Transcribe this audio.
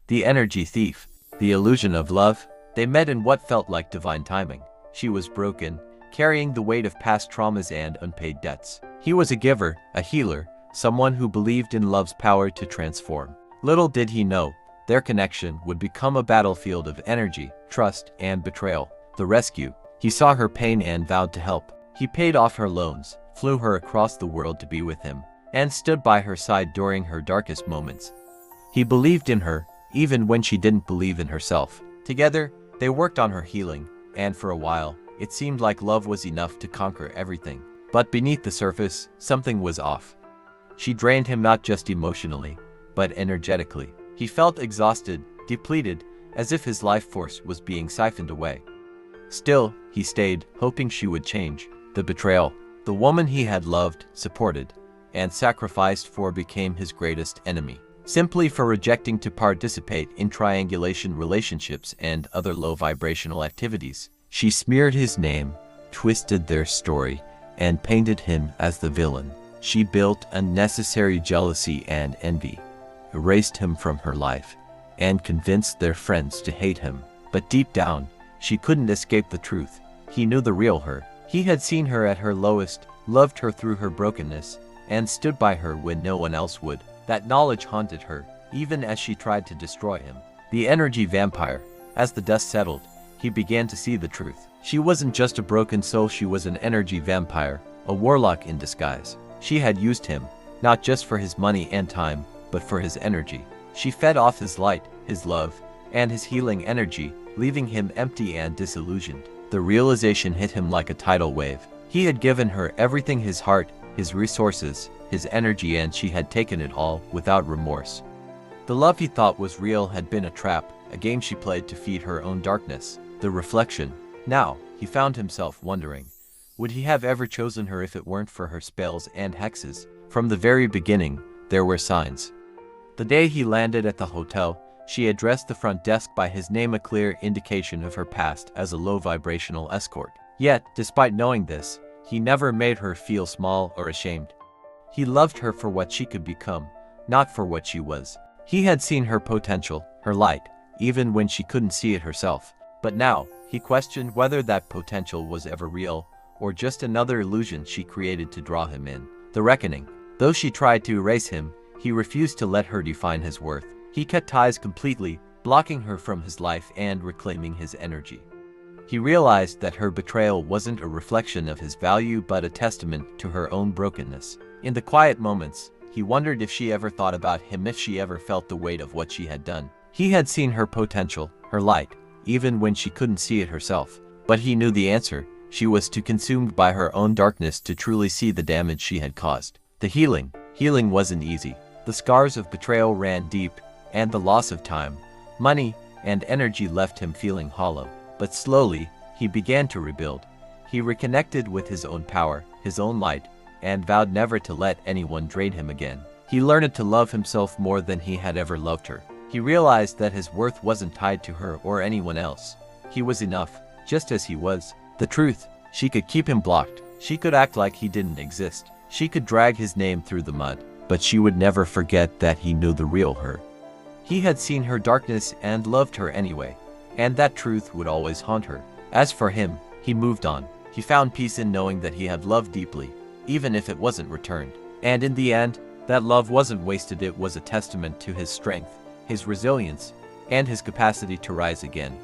The energy thief. The illusion of love. They met in what felt like divine timing. She was broken, carrying the weight of past traumas and unpaid debts. He was a giver, a healer, someone who believed in love's power to transform. Little did he know, their connection would become a battlefield of energy, trust, and betrayal. The rescue. He saw her pain and vowed to help. He paid off her loans, flew her across the world to be with him, and stood by her side during her darkest moments. He believed in her, even when she didn't believe in herself. Together, they worked on her healing, and for a while, it seemed like love was enough to conquer everything. But beneath the surface, something was off. She drained him not just emotionally, but energetically. He felt exhausted, depleted, as if his life force was being siphoned away. Still, he stayed, hoping she would change. The betrayal. The woman he had loved, supported, and sacrificed for became his greatest enemy. Simply for rejecting to participate in triangulation relationships and other low-vibrational activities. She smeared his name, twisted their story, and painted him as the villain. She built unnecessary jealousy and envy, erased him from her life, and convinced their friends to hate him. But deep down, she couldn't escape the truth. He knew the real her. He had seen her at her lowest, loved her through her brokenness, and stood by her when no one else would. That knowledge haunted her, even as she tried to destroy him. The energy vampire. As the dust settled, he began to see the truth. She wasn't just a broken soul, she was an energy vampire, a warlock in disguise. She had used him, not just for his money and time, but for his energy. She fed off his light, his love, and his healing energy, leaving him empty and disillusioned. The realization hit him like a tidal wave. He had given her everything: his heart, his resources, his energy, and she had taken it all without remorse. The love he thought was real had been a trap, a game she played to feed her own darkness. The reflection. Now, he found himself wondering, would he have ever chosen her if it weren't for her spells and hexes? From the very beginning, there were signs. The day he landed at the hotel, she addressed the front desk by his name, a clear indication of her past as a low-vibrational escort. Yet, despite knowing this, he never made her feel small or ashamed. He loved her for what she could become, not for what she was. He had seen her potential, her light, even when she couldn't see it herself. But now, he questioned whether that potential was ever real, or just another illusion she created to draw him in. The reckoning. Though she tried to erase him, he refused to let her define his worth. He cut ties completely, blocking her from his life and reclaiming his energy. He realized that her betrayal wasn't a reflection of his value but a testament to her own brokenness. In the quiet moments, he wondered if she ever thought about him, if she ever felt the weight of what she had done. He had seen her potential, her light, even when she couldn't see it herself. But he knew the answer. She was too consumed by her own darkness to truly see the damage she had caused. The healing. Healing wasn't easy. The scars of betrayal ran deep, and the loss of time, money, and energy left him feeling hollow. But slowly, he began to rebuild. He reconnected with his own power, his own light, and vowed never to let anyone drain him again. He learned to love himself more than he had ever loved her. He realized that his worth wasn't tied to her or anyone else. He was enough, just as he was. The truth. She could keep him blocked. She could act like he didn't exist. She could drag his name through the mud. But she would never forget that he knew the real her. He had seen her darkness and loved her anyway, and that truth would always haunt her. As for him, he moved on. He found peace in knowing that he had loved deeply, even if it wasn't returned. And in the end, that love wasn't wasted. It was a testament to his strength, his resilience, and his capacity to rise again.